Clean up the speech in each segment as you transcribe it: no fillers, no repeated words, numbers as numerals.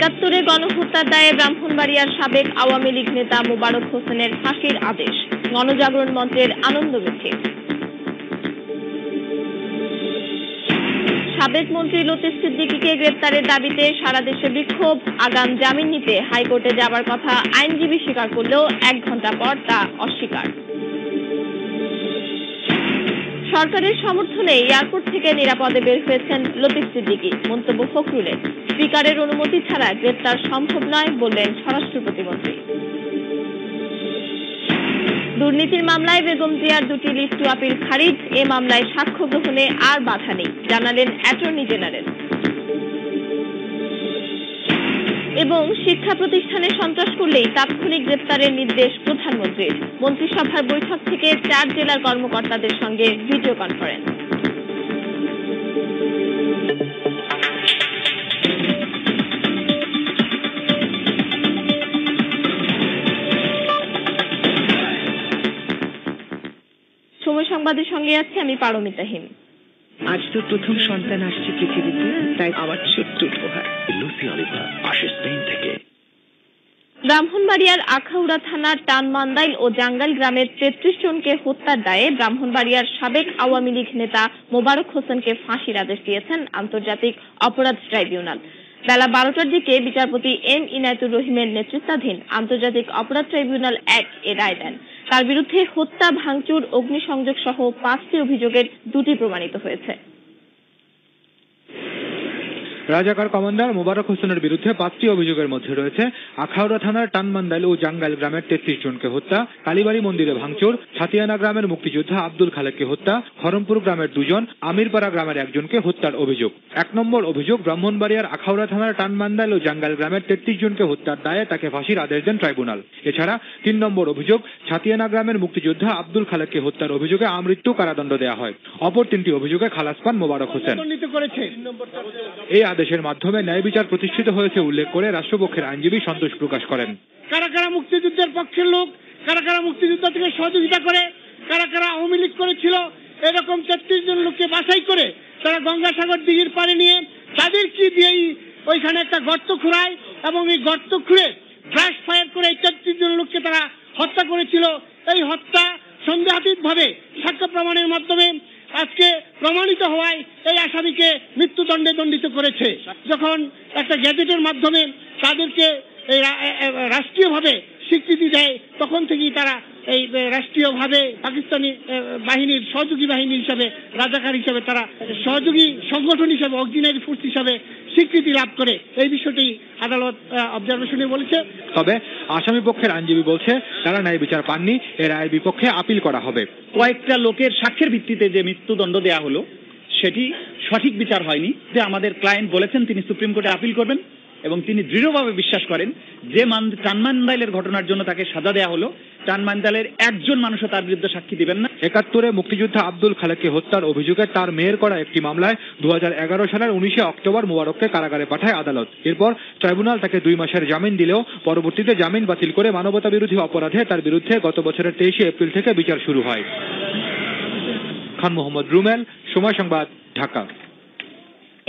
৭১ গণহত্যার দায়ে ব্রাহ্মণবাড়িয়ার সাবেক আওয়ামী লীগ নেতা মোবারক হোসেনের ফাঁসির আদেশ। গণজাগরণ মঞ্চের আনন্দ মিছিল। সাবেক মন্ত্রী লতিফ সিদ্দিকীকে গ্রেপ্তারের দাবিতে সারা দেশে বিক্ষোভ। আগাম জামিন নিতে হাইকোর্টে যাবার কথা আইনজীবী স্বীকার করলেও ১ ঘণ্টা পর তা অস্বীকার। সরকারের সমর্থনে এয়ারপোর্ট থেকে নিরাপদে বের হয়েছেন লতিফ সিদ্দিকী। মন্তব্য ফখরুলের, স্পিকারের অনুমতি ছাড়া গ্রেপ্তার সম্ভব নয় বললেন স্বরাষ্ট্র প্রতিমন্ত্রী। দুর্নীতির মামলায় বেগম জিয়ার ২টি লিভ টু আপিল খারিজ। এ মামলায় সাক্ষ্য গ্রহণে আর বাধা নেই জানালেন অ্যাটর্নি জেনারেল। এবং শিক্ষা প্রতিষ্ঠানে সন্ত্রাস করলেই তাৎক্ষণিক গ্রেপ্তারের নির্দেশ প্রধানমন্ত্রীর। মন্ত্রিসভার বৈঠক থেকে ৪ জেলার কর্মকর্তাদের সঙ্গে ভিডিও কনফারেন্স। সময় সংবাদের সঙ্গে আছি আমি পারমিতা হিম। আজ তো প্রথম সন্তান আসছে পৃথিবীতে, তাই আমার ছোট্ট উপহার। লুসি আলিভা আসে স্পেন থেকে। ব্রাহ্মণবাড়িয়ার আখাউড়া থানার টানমান্দাইল ও জাঙ্গাইল গ্রামের ৩৩ জনকে হত্যার দায়ে ব্রাহ্মণবাড়িয়ার সাবেক আওয়ামী লীগ নেতা মোবারক হোসেনকে ফাঁসির আদেশ দিয়েছেন আন্তর্জাতিক অপরাধ ট্রাইব্যুনাল। বেলা ১২টার দিকে বিচারপতি এম ইনায়েতুর রহিমের নেতৃত্বাধীন আন্তর্জাতিক অপরাধ ট্রাইব্যুনাল ১ এ রায় দেন। তার বিরুদ্ধে হত্যা, ভাঙচুর, অগ্নিসংযোগ সহ ৫টি অভিযোগের ২টি প্রমাণিত হয়েছে। রাজাকার কমান্ডার মোবারক হোসেনের বিরুদ্ধে ৫টি অভিযোগের মধ্যে রয়েছে আখাউড়া থানার টানমান্দাইল ও জাঙ্গাইল গ্রামের ৩৩ জনকে হত্যা, কালীবাড়ি মন্দিরে ভাঙচুর, ছাতিয়ানা গ্রামের মুক্তিযোদ্ধা আব্দুল খালেককে হত্যা, খরমপুর গ্রামের ২ জন, আমিরপাড়া গ্রামের ১ জনকে হত্যার অভিযোগ। ১ নম্বর অভিযোগ, ব্রাহ্মণবাড়িয়ার আখাউড়া থানার টানমান্দাইল ও জাঙ্গাইল গ্রামের ৩৩ জনকে হত্যার দায়ে তাকে ফাঁসির আদেশ দেন ট্রাইব্যুনাল। এছাড়া ৩ নম্বর অভিযোগ, ছাতিয়ানা গ্রামের মুক্তিযোদ্ধা আব্দুল খালেককে হত্যার অভিযোগে আমৃত্যু কারাদণ্ড দেওয়া হয়। অপর ৩টি অভিযোগে খালাস পান মোবারক হোসেন। এই আদেশের মাধ্যমে ন্যায় বিচার প্রতিষ্ঠিত হয়েছে উল্লেখ করে রাষ্ট্রপক্ষের আইনজীবী সন্তোষ প্রকাশ করেন। কারা কারা মুক্তিযুদ্ধের পক্ষের লোক, কারা কারা মুক্তিযুদ্ধ থেকে সহযোগিতা করে, কারা কারা আওয়ামী লীগ করেছিল, এরকম ৩৩ জন লোককে বাছাই করে তারা গঙ্গাসাগর দিঘির পাড়ে নিয়ে তাদের কি দিয়েই ওইখানে একটা গর্ত খুঁড়ায় এবং এই গর্ত খুঁড়ে ব্রাশ ফায়ার করে এই ৩৩ জন লোককে তারা হত্যা করেছিল। এই হত্যা সন্দেহাতীত ভাবে সাক্ষ্য প্রমাণের মাধ্যমে আজকে প্রমাণিত হওয়ায় এই আসামিকে মৃত্যুদণ্ডে দণ্ডিত করেছে। যখন একটা গ্যাজেটের মাধ্যমে তাদেরকে রাষ্ট্রীয়ভাবে স্বীকৃতি দেয়, তখন থেকেই তারা এই রাষ্ট্রীয়ভাবে পাকিস্তানি বাহিনীর সহযোগী বাহিনী হিসাবে, রাজাকার হিসাবে, তারা সহযোগী সংগঠন হিসাবে, অক্সিলারি ফোর্স হিসাবে স্বীকৃতি লাভ করে। এই বিষয়টি আদালত অবজারভেশনে বলেছে। তবে আসামি পক্ষের আইনজীবী বলছে তারা ন্যায় বিচার পাননি, এর রায়ের বিপক্ষে আপিল করা হবে। কয়েকটা লোকের সাক্ষ্যের ভিত্তিতে যে মৃত্যুদণ্ড দেয়া হলো সেটি সঠিক বিচার হয়নি। যে আমাদের ক্লায়েন্ট বলেছেন তিনি সুপ্রিম কোর্টে আপিল করবেন এবং তিনি দৃঢ়ভাবে বিশ্বাস করেন যে টানমান্দাইলের ঘটনার জন্য তাকে সাজা দেয়া হলো, টানমান্দাইলের একজন মানুষও তার বিরুদ্ধে সাক্ষী দিবেন না। ৭১ মুক্তিযোদ্ধা আব্দুল খালেককে হত্যার অভিযোগে তার মেয়ের করা একটি মামলায় ২০১১ সালের ১৯ অক্টোবর মোবারককে কারাগারে পাঠায় আদালত। এরপর ট্রাইব্যুনাল তাকে ২ মাসের জামিন দিলেও পরবর্তীতে জামিন বাতিল করে মানবতা বিরোধী অপরাধে তার বিরুদ্ধে গত বছরের ২৩ এপ্রিল থেকে বিচার শুরু হয়। খান মোহাম্মদ রুমেল, সময় সংবাদ, ঢাকা।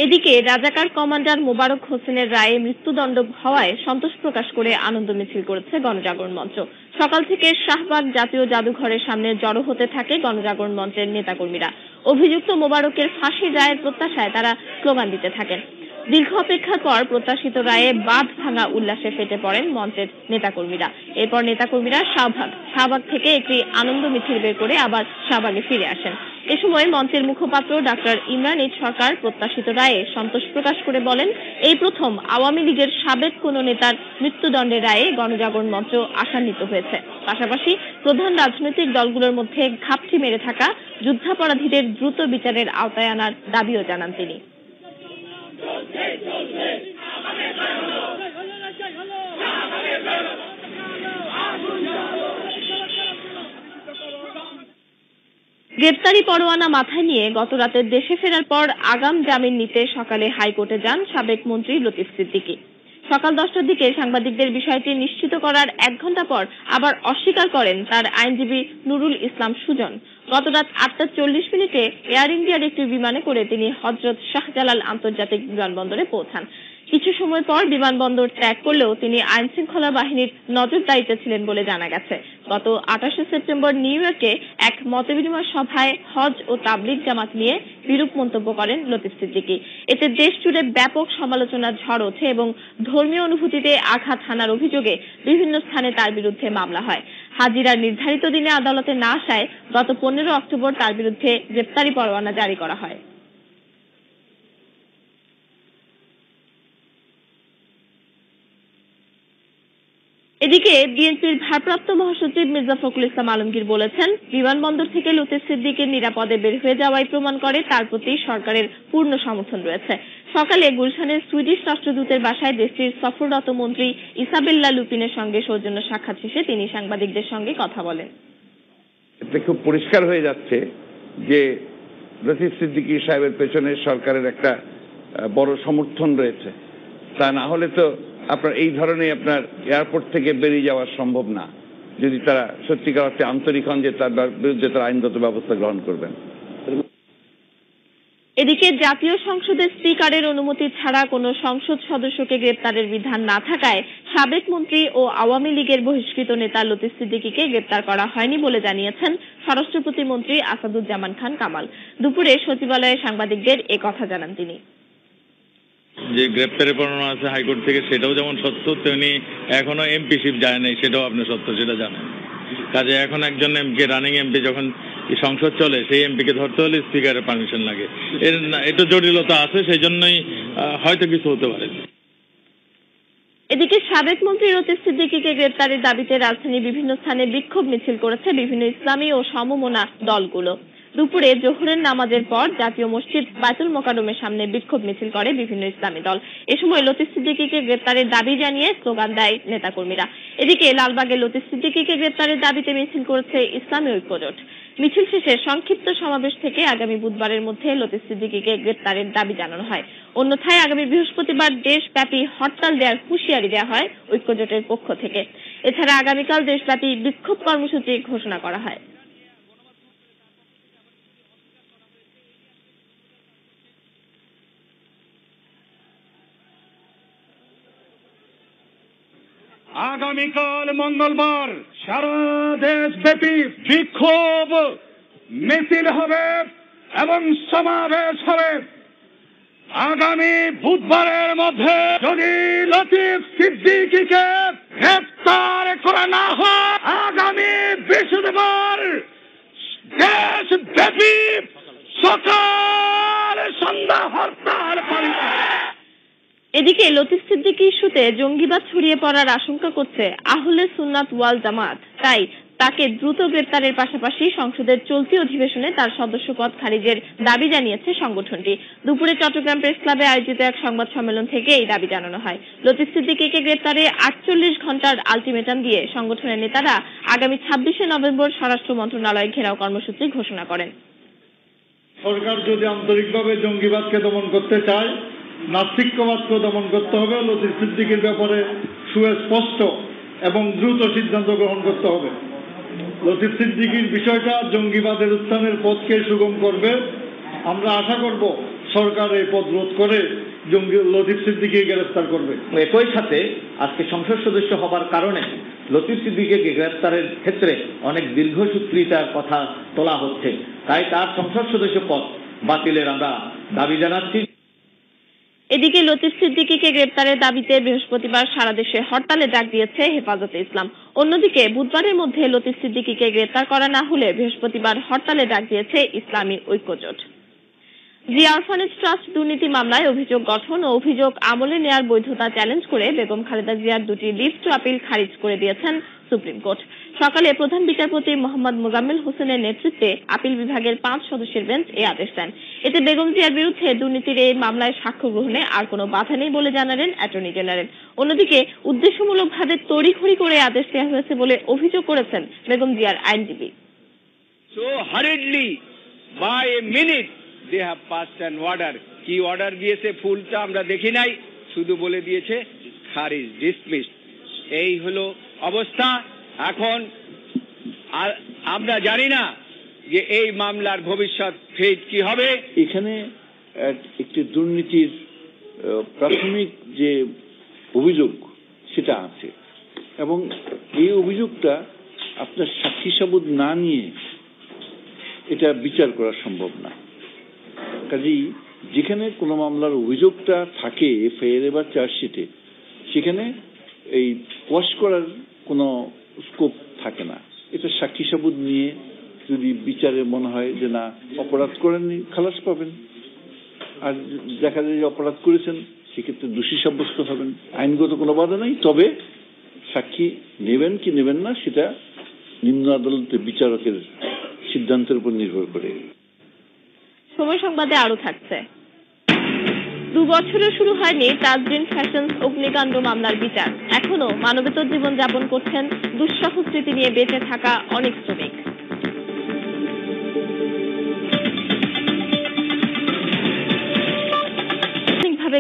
এদিকে রাজাকার কমান্ডার মোবারক হোসেনের রায়ে মৃত্যুদণ্ড হওয়ায় সন্তোষ প্রকাশ করে আনন্দ মিছিল করেছে গণজাগরণ মঞ্চ। সকাল থেকে শাহবাগ জাতীয় জাদুঘরের সামনে জড়ো হতে থাকে গণজাগরণ মঞ্চের নেতাকর্মীরা। অভিযুক্ত মোবারকের ফাঁসির রায়ের প্রত্যাশায় তারা স্লোগান দিতে থাকেন। দীর্ঘ অপেক্ষার পর প্রত্যাশিত রায়ে বাঁধ ভাঙা উল্লাসে ফেটে পড়েন মঞ্চের নেতাকর্মীরা। এরপর নেতাকর্মীরা শাহবাগ থেকে একটি আনন্দ মিছিল বের করে আবার শাহবাগে ফিরে আসেন। এ সময় মঞ্চের মুখপাত্র ডাক্তার ইমরান এইচ সরকার প্রত্যাশিত রায়ে সন্তোষ প্রকাশ করে বলেন, এই প্রথম আওয়ামী লীগের সাবেক কোন নেতার মৃত্যুদণ্ডের রায়ে গণজাগরণ মঞ্চ আশান্বিত হয়েছে। পাশাপাশি প্রধান রাজনৈতিক দলগুলোর মধ্যে ঘাপটি মেরে থাকা যুদ্ধাপরাধীদের দ্রুত বিচারের আওতায় আনার দাবিও জানান তিনি। গ্রেপ্তারি পরোয়ানা মাথায় নিয়ে গত রাতে দেশে ফেরার পর আগাম জামিন নিতে সকালে হাইকোর্টে যান সাবেক মন্ত্রী লতিফ সিদ্দিকী। সকাল 10টার দিকে সাংবাদিকদের বিষয়টি নিশ্চিত করার 1 ঘণ্টা পর আবার অস্বীকার করেন তার আইনজীবী নুরুল ইসলাম সুজন। গত রাত 8টা 40 এয়ার ইন্ডিয়ার একটি বিমানে করে তিনি হযরত শাহজালাল আন্তর্জাতিক বিমানবন্দরে পৌঁছান। কিছু সময় পর বিমানবন্দর ত্যাগ করলেও তিনি আইন শৃঙ্খলা বাহিনীর নজরদারিতে ছিলেন বলে জানা গেছে। গত 28 সেপ্টেম্বর নিউ ইয়র্কে এক মতবিনিময় সভায় হজ ও তাবলিগ জামাত নিয়ে বিরূপ মন্তব্য করেন লতিফ সিদ্দিকী। এতে দেশ জুড়ে ব্যাপক সমালোচনার ঝড় ওঠে এবং ধর্মীয় অনুভূতিতে আঘাত হানার অভিযোগে বিভিন্ন স্থানে তার বিরুদ্ধে মামলা হয়। হাজিরার নির্ধারিত দিনে আদালতে না আসায় গত 15 অক্টোবর তার বিরুদ্ধে গ্রেপ্তারি পরোয়ানা জারি করা হয়। এদিকে বিএনপির ভারপ্রাপ্ত মহাসচিব মির্জা ফখরুল ইসলাম আলমগীর বলেছেন, বিমানবন্দর থেকে লতিফ সিদ্দিকীর নিরাপদে বের হয়ে যাওয়াই প্রমাণ করে তার প্রতি সরকারের পূর্ণ সমর্থন রয়েছে। সকালে গুলশানের সুইডিশ রাষ্ট্রদূতের বাসায় দেশটির সফররত মন্ত্রী ইসাবেল্লা লুপিনের সঙ্গে সৌজন্য সাক্ষাৎ শেষে তিনি সাংবাদিকদের সঙ্গে কথা বলেন। এটা খুব পরিষ্কার হয়ে যাচ্ছে যে লতিফ সিদ্দিকী সাহেবের পেছনে সরকারের একটা বড় সমর্থন রয়েছে। তা না হলে তো আপনার এই ধরনের আপনার এয়ারপোর্ট থেকে বেরিয়ে যাওয়া সম্ভব না, যদি তারা সত্যিকার অর্থে আন্তরিক হন যে তার বিরুদ্ধে তারা আইনগত ব্যবস্থা গ্রহণ করবেন। এদিকে জাতীয় সংসদের স্পিকারের অনুমতি ছাড়া কোনো সংসদ সদস্যকে গ্রেপ্তারের বিধান না থাকায় সাবেক মন্ত্রী ও আওয়ামী লীগের বহিষ্কৃত নেতা লতিফ সিদ্দিকীকে গ্রেপ্তার করা হয়নি বলে জানিয়েছেন স্বরাষ্ট্র প্রতিমন্ত্রী আসাদুজ্জামান খান কামাল। দুপুরে সচিবালয়ে সাংবাদিকদের এ কথা জানান তিনি। যে গ্রেপ্তারের পরোয়ানা আছে হাইকোর্ট থেকে সেটাও যেমন সত্য, তেমনি এখনো এমপিশিপ যায় নাই সেটাও আপনি সত্য, সেটা জানেন। কাজে এখন একজন এমপি, রানিং এমপি যখন সংসদ চলে সেই এমপিকে ধরতে হলে স্পিকারের পারমিশন লাগে। এর একটু জটিলতা আছে, সেই জন্যই হয়তো কিছু হতে পারে। এদিকে সাবেক মন্ত্রী লতিফ সিদ্দিকীকে গ্রেপ্তারের দাবিতে রাজধানীর বিভিন্ন স্থানে বিক্ষোভ মিছিল করেছে বিভিন্ন ইসলামী ও সমমনা দলগুলো। দুপুরে জোহরের নামাজের পর জাতীয় মসজিদ বায়তুল মোকাররমের সামনে বিক্ষোভ মিছিল করে বিভিন্ন ইসলামী দল। এ সময় লতিফ সিদ্দিকীকে গ্রেপ্তারের দাবি জানিয়ে স্লোগান দেয় নেতাকর্মীরা। এদিকে লালবাগে লতিফ সিদ্দিকীকে গ্রেপ্তারের দাবিতে মিছিল করেছে ইসলামী ঐক্যজোট। মিছিল শেষে সংক্ষিপ্ত সমাবেশ থেকে আগামী বুধবারের মধ্যে লতিফ সিদ্দিকীকে গ্রেপ্তারের দাবি জানানো হয়। অন্যথায় আগামী বৃহস্পতিবার দেশব্যাপী হরতাল দেওয়ার হুঁশিয়ারি দেওয়া হয় ঐক্যজোটের পক্ষ থেকে। এছাড়া আগামীকাল দেশব্যাপী বিক্ষোভ কর্মসূচি ঘোষণা করা হয়। আগামীকাল মঙ্গলবার সারা দেশব্যাপী বিক্ষোভ মিছিল হবে এবং সমাবেশ হবে। আগামী বুধবারের মধ্যে যদি লতিফ সিদ্দিকীকে গ্রেফতার করা না হয়, আগামী বৃহস্পতিবার দেশব্যাপী সকাল সন্ধ্যা হরতাল পালিত হবে। এদিকে লতিফ সিদ্দিকী ইস্যুতে জঙ্গিবাদ ছড়িয়ে পড়ার আশঙ্কা করছে আহলে সুন্নাত ওয়াল জামাত। তাই তাকে দ্রুত গ্রেপ্তারের পাশাপাশি সংসদের চলতি অধিবেশনে তার সদস্যপদ খারিজের দাবি জানিয়েছে সংগঠনটি। দুপুরে চট্টগ্রাম প্রেস ক্লাবে আয়োজিত এক সংবাদ সম্মেলন থেকে এই দাবি জানানো হয়। লতিফ সিদ্দিকীকে গ্রেপ্তারে 48 ঘন্টার আলটিমেটাম দিয়ে সংগঠনের নেতারা আগামী 26 নভেম্বর স্বরাষ্ট্র মন্ত্রণালয় ঘেরাও কর্মসূচি ঘোষণা করেন। সরকার যদি আন্তরিকভাবে জঙ্গিবাদকে দমন করতে চায়, নাস্তিক্যবাদকে দমন করতে হবে। লতিফ সিদ্দিকীর ব্যাপারে সুস্পষ্ট এবং দ্রুত সিদ্ধান্ত গ্রহণ করতে হবে। লতিফ সিদ্দিকীর বিষয়টা জঙ্গিবাদের উত্থানের পথকে সুগম করবে। আমরা আশা করব সরকার এই পথ রোধ করে লতিফ সিদ্দিকীকে গ্রেফতার করবে। একই সাথে আজকে সংসদ সদস্য হবার কারণে লতিফ সিদ্দিকীকে গ্রেফতারের ক্ষেত্রে অনেক দীর্ঘসূত্রিতার কথা তোলা হচ্ছে। তাই তার সংসদ সদস্য পদ বাতিলের আমরা দাবি জানাচ্ছি। এদিকে লতিফ সিদ্দিকীকে গ্রেপ্তারের দাবিতে বৃহস্পতিবার সারা দেশে হরতালের ডাক দিয়েছে হেফাজতে ইসলাম। অন্যদিকে বুধবারের মধ্যে লতিফ সিদ্দিকীকে গ্রেপ্তার করা না হলে বৃহস্পতিবার হরতালের ডাক দিয়েছে ইসলামী ঐক্যজোট। জিয়া অরফানেজ ট্রাস্ট দুর্নীতি মামলায় অভিযোগ গঠন ও অভিযোগ আমলে নেয়ার বৈধতা চ্যালেঞ্জ করে বেগম খালেদা জিয়ার দুটি লিভ টু আপিল খারিজ করে দিয়েছেন সুপ্রিম কোর্ট। সকালে প্রধান বিচারপতি মোহাম্মদ মোজাম্মেল হোসেনের নেতৃত্বে আপিল বিভাগের 5 সদস্যের বেঞ্চ এই আদেশ দেন। এতে বেগম জিয়ার বিরুদ্ধে দুর্নীতির এই মামলায় সাক্ষ্য গ্রহণে আর কোনো বাধা নেই বলে জানালেন অ্যাটর্নি জেনারেল। অন্যদিকে উদ্দেশ্যমূলকভাবে তড়িঘড়ি করে আদেশ দেওয়া হয়েছে বলে অভিযোগ করেছেন বেগম জিয়ার আইনজীবী। So hurriedly by a minute they have passed an order. কি অর্ডার দিয়েছে ফুলটা আমরা দেখি নাই, শুধু বলে দিয়েছে খারিজ, ডিসমিস। এই হলো অবস্থা। এখন আমরা জানি না যে এই মামলার ভবিষ্যৎ ফেট কি হবে। এখানে একটি দুর্নীতির প্রাথমিক যে অভিযোগ সেটা আছে, এবং এই অভিযোগটা আপনার সাক্ষী সাবুত না নিয়ে এটা বিচার করা সম্ভব না। কাজেই যেখানে কোনো মামলার অভিযোগটা থাকে এফআইআর বা চার্জশিটে, সেখানে এই কোয়াশ করার কোনো স্কোপ থাকে না। এটা সাক্ষী সাবুত নিয়ে যদি বিচারে মনে হয় যে না অপরাধ করেননি, খালাস পাবেন, আর দেখা যায় যে অপরাধ করেছেন, সেক্ষেত্রে দোষী সাব্যস্ত হবেন। আইনগত কোনো বাধা নেই, তবে সাক্ষী নেবেন কি নেবেন না সেটা নিম্ন আদালতের বিচারকের সিদ্ধান্তের উপর নির্ভর করে। সময় সংবাদে আরো থাকছে। 2 বছরে শুরু হয়নি তাজরিন ফ্যাশনস অগ্নিকাণ্ড মামলার বিচার। এখনো মানবেতর জীবন যাপন করছেন দুঃসহ স্মৃতি নিয়ে বেঁচে থাকা অনেক শ্রমিক।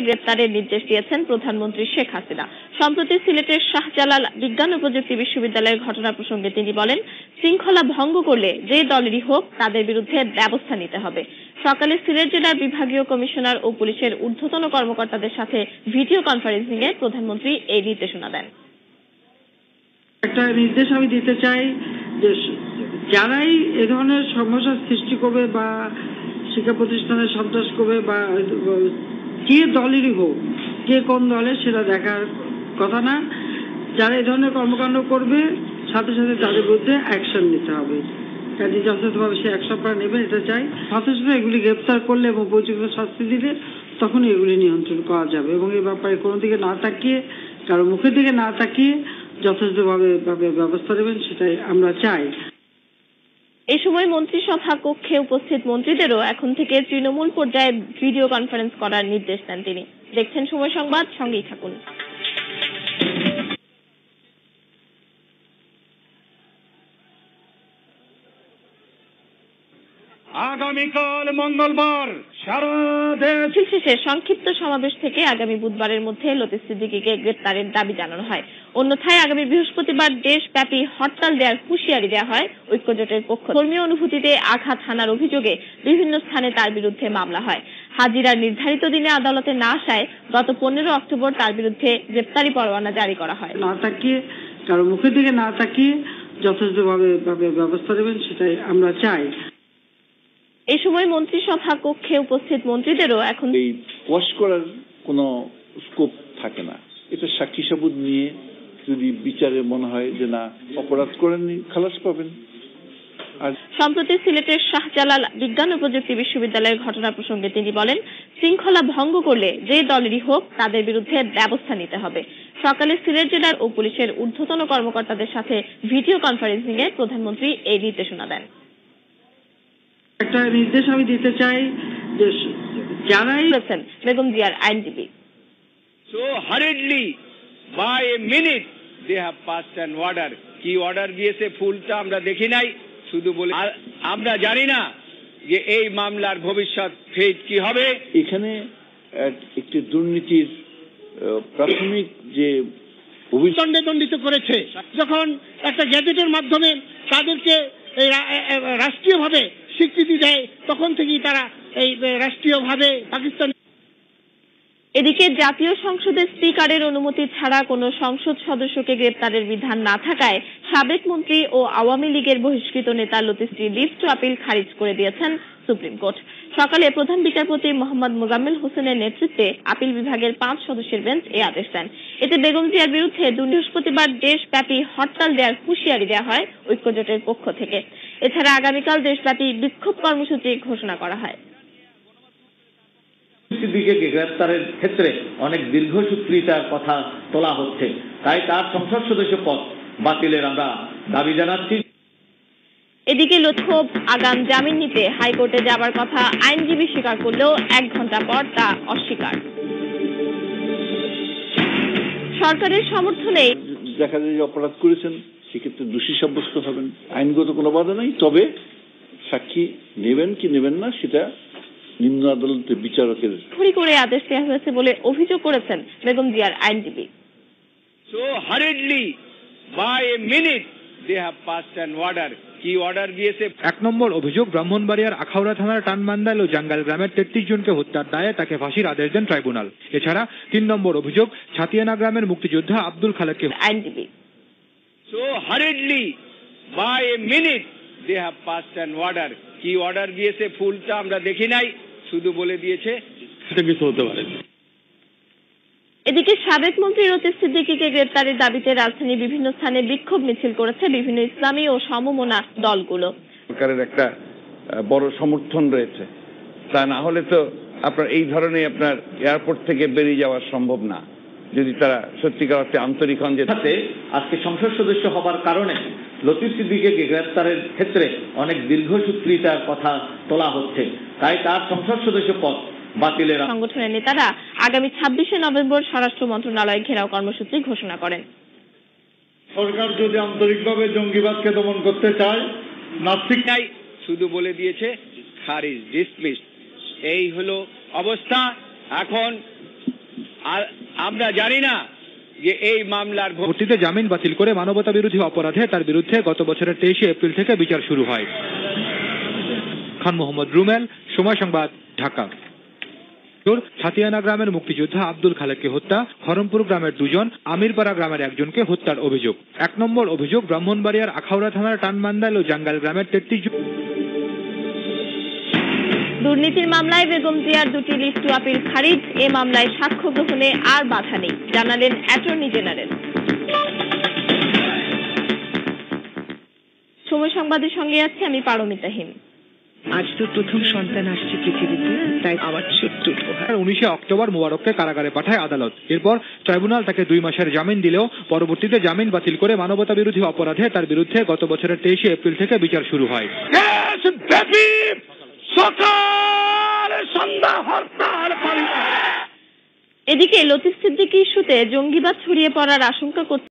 গ্রেপ্তারের নির্দেশ দিয়েছেন প্রধানমন্ত্রী শেখ হাসিনা। সম্প্রতি সিলেটের শাহজালাল বিজ্ঞান ও প্রযুক্তি বিশ্ববিদ্যালয়ের ঘটনা প্রসঙ্গে তিনি বলেন, শৃঙ্খলা ভঙ্গ করলে যে দলেরই হোক তাদের বিরুদ্ধে ব্যবস্থা নিতে হবে। সকালে সিলেট জেলার বিভাগীয় কমিশনার ও পুলিশের ঊর্ধ্বতন কর্মকর্তাদের সাথে ভিডিও কনফারেন্সিং এ প্রধানমন্ত্রী এই নির্দেশনা দেন। একটা নির্দেশ আমি দিতে চাই যে যারাই এ ধরনের সমস্যার সৃষ্টি করবে বা শিক্ষা প্রতিষ্ঠানে সন্ত্রাস করবে বা যে দলেরই হোক, কে কোন দলে সেটা দেখার কথা না, যারা এই ধরনের কর্মকাণ্ড করবে সাথে সাথে তাদের বিরুদ্ধে অ্যাকশন নিতে হবে। কাজে যথাযথভাবে সে অ্যাকশন নেবে এটা চাই। সাথে সাথে এগুলি গ্রেপ্তার করলে এবং উপযুক্ত শাস্তি দিলে তখন এগুলি নিয়ন্ত্রণ করা যাবে, এবং এই ব্যাপারে কোনো দিকে না তাকিয়ে, কারো মুখের দিকে না তাকিয়ে যথাযথভাবে ব্যবস্থা নেবেন, সেটাই আমরা চাই। এই সময় মন্ত্রিসভা কক্ষে উপস্থিত মন্ত্রীদেরও এখন থেকে তৃণমূল পর্যায়ে ভিডিও কনফারেন্স করার নির্দেশ দেন তিনি। দেখছেন সময় সংবাদ, সঙ্গেই থাকুন। আগামীকাল মঙ্গলবার সারা দেশ শেষে সংক্ষিপ্ত সমাবেশ থেকে আগামী বুধবারের মধ্যে লতিফ সিদ্দিকীকে গ্রেপ্তারের দাবি জানানো হয়। অন্যথায় আগামী বৃহস্পতিবার দেশব্যাপী হরতাল দেওয়ার হুঁশিয়ারি দেওয়া হয় ঐক্যজোটের পক্ষ। ধর্মীয় অনুভূতিতে আঘাত হানার অভিযোগে বিভিন্ন স্থানে তার বিরুদ্ধে মামলা হয়। হাজিরার নির্ধারিত দিনে আদালতে না আসায় গত 15 অক্টোবর তার বিরুদ্ধে গ্রেপ্তারি পরোয়ানা জারি করা হয়। না তাকিয়ে, কারো মুখের দিকে না তাকিয়ে যথাযথভাবে ব্যবস্থা নেবেন, সেটাই আমরা চাই। এই সময় মন্ত্রিসভা কক্ষে উপস্থিত মন্ত্রীদেরও এখন এই কোয়াশ করার কোনো স্কোপ থাকে না। এটা সাক্ষী সাবুত নিয়ে যদি বিচারে মনে হয় যে না অপরাধ করেননি, খালাস পাবেন। আর সম্প্রতি সিলেটের শাহজালাল বিজ্ঞান ও প্রযুক্তি বিশ্ববিদ্যালয়ের ঘটনা প্রসঙ্গে তিনি বলেন, শৃঙ্খলা ভঙ্গ করলে যে দলেরই হোক তাদের বিরুদ্ধে ব্যবস্থা নিতে হবে। সকালে সিলেট জেলার ও পুলিশের ঊর্ধ্বতন কর্মকর্তাদের সাথে ভিডিও কনফারেন্সিং এ প্রধানমন্ত্রী এই নির্দেশনা দেন। একটা নির্দেশ আমি দিতে চাই যে যারাই বেগম জিয়ার আইনজীবী। So hurriedly by a minute they have passed an order. কি অর্ডার দিয়েছে ফুলটা আমরা দেখি নাই, শুধু বলে আমরা জানি না যে এই মামলার ভবিষ্যৎ ফেট কি হবে। এখানে একটি দুর্নীতির প্রাথমিক যে অভিযোগে দণ্ডিত করেছে, যখন একটা গ্যাজেটের মাধ্যমে তাদেরকে রাষ্ট্রীয়ভাবে স্বীকৃতি দেয়, তখন থেকেই তারা এই রাষ্ট্রীয়ভাবে পাকিস্তান। এদিকে জাতীয় সংসদের স্পিকারের অনুমতি ছাড়া কোনো সংসদ সদস্যকে গ্রেপ্তারের বিধান না থাকায় সাবেক মন্ত্রী ও আওয়ামী লীগের বহিষ্কৃত নেতা লতিফজির লিভ টু আপিল খারিজ করে দিয়েছেন সুপ্রিম কোর্ট। সকালে প্রধান বিচারপতি মোহাম্মদ মোজাম্মেল হোসেনের নেতৃত্বে আপিল বিভাগের 5 সদস্যের বেঞ্চ এই আদেশ দেন। এতে বেগম জিয়ার বিরুদ্ধে বৃহস্পতিবার দেশব্যাপী হরতাল দেওয়ার হুঁশিয়ারি দেওয়া হয় ঐক্যজোটের পক্ষ থেকে। এছাড়া আগামীকাল দেশব্যাপী বিক্ষোভ কর্মসূচি ঘোষণা করা হয়। সিদ্দিকীকে গ্রেপ্তারের ক্ষেত্রে অনেক দীর্ঘসূত্রিতার কথা তোলা হচ্ছে, তাই তার সংসদ সদস্য পদ বাতিলের আমরা দাবি জানাচ্ছি। এদিকে লতিফ আগাম জামিন নিতে হাইকোর্টে যাবার কথা আইনজীবী স্বীকার করলেও 1 ঘন্টা পর তা অস্বীকার। সরকারের সমর্থনে দেখা যায় যে অপরাধ করেছেন, সেক্ষেত্রে দোষী সাব্যস্ত হবেন। আইনগত কোনো বাধা নেই, তবে সাক্ষী নেবেন কি নেবেন না সেটা নিম্ন আদালতের বিচারকের চুরি করে আদেশ দেওয়া হয়েছে বলে অভিযোগ করেছেন বেগম জিয়ার আইনজীবী। So hurriedly by a minute they have passed an order. কি অর্ডার দিয়েছে। 1 নম্বর অভিযোগ, ব্রাহ্মণবাড়িয়ার আখাউড়া থানার টানমান্দাইল ও জাঙ্গাইল গ্রামের 33 জনকে হত্যার দায়ে তাকে ফাঁসির আদেশ দেন ট্রাইব্যুনাল। এছাড়া 3 নম্বর অভিযোগ, ছাতিয়ানা গ্রামের মুক্তিযোদ্ধা আব্দুল খালেককে আইনজীবী So hurriedly by a minute they have passed an order. কি অর্ডার দিয়েছে ফুলটা আমরা দেখি নাই, শুধু বলে দিয়েছে সেটা কিছু হতে পারে। এদিকে সাবেক মন্ত্রী লতিফ সিদ্দিকীকে গ্রেপ্তারের দাবিতে রাজধানীর বিভিন্ন স্থানে বিক্ষোভ মিছিল করেছে বিভিন্ন ইসলামী ও সমমনা দলগুলো। সরকারের একটা বড় সমর্থন রয়েছে, তা না হলে তো আপনার এই ধরনের আপনার এয়ারপোর্ট থেকে বেরিয়ে যাওয়া সম্ভব না, যদি তারা সত্যিকার অর্থে আন্তরিক হন। যে আজকে সংসদ সদস্য হবার কারণে লতিফ সিদ্দিকীকে গ্রেপ্তারের ক্ষেত্রে অনেক দীর্ঘসূত্রিতার কথা তোলা হচ্ছে, তাই তার সংসদ সদস্য পদ বাতিলের। সংগঠনের নেতারা আগামী 26শে নভেম্বর স্বরাষ্ট্র মন্ত্রণালয়ে ঘেরাও কর্মসূচি ঘোষণা করেন। সরকার যদি আন্তরিকভাবে জঙ্গিবাদকে দমন করতে চায়, নাস্তিক নাই, শুধু বলে দিয়েছে খারিজ, ডিসমিসড। এই হলো অবস্থা। এখন আমরা জানি না যে এই মামলার পরবর্তীতে জামিন বাতিল করে মানবতা বিরোধী অপরাধে তার বিরুদ্ধে গত বছরের 23শে এপ্রিল থেকে বিচার শুরু হয়। খান মোহাম্মদ রুমেল, সময় সংবাদ, ঢাকা। ছাতিয়ানা গ্রামের মুক্তিযোদ্ধা আব্দুল খালেককে হত্যা, খরমপুর গ্রামের 2 জন, আমিরপাড়া গ্রামের 1 জনকে হত্যার অভিযোগ। 1 নম্বর অভিযোগ, ব্রাহ্মণবাড়িয়ার আখাউড়া থানার টানমান্দাইল ও জাঙ্গাইল গ্রামের 33 জন। দুর্নীতির মামলায় বেগম জিয়ার 2টি লিভ টু আপিল খারিজ। এ মামলায় সাক্ষ্য গ্রহণে আর বাধা নেই, জানালেন অ্যাটর্নি জেনারেল। সময় সংবাদের সঙ্গে আছে আমি পারমিতা হিম। আজ তো প্রথম সন্তান আসছে পৃথিবীতে, তাই আমার ছোট্ট উপহার। 19শে অক্টোবর মোবারককে কারাগারে পাঠায় আদালত। এরপর ট্রাইব্যুনাল তাকে 2 মাসের জামিন দিলেও পরবর্তীতে জামিন বাতিল করে মানবতা বিরোধী অপরাধে তার বিরুদ্ধে গত বছরের 23শে এপ্রিল থেকে বিচার শুরু হয়। এদিকে লতিফ সিদ্দিকী ইস্যুতে জঙ্গিবাদ ছড়িয়ে পড়ার আশঙ্কা করছে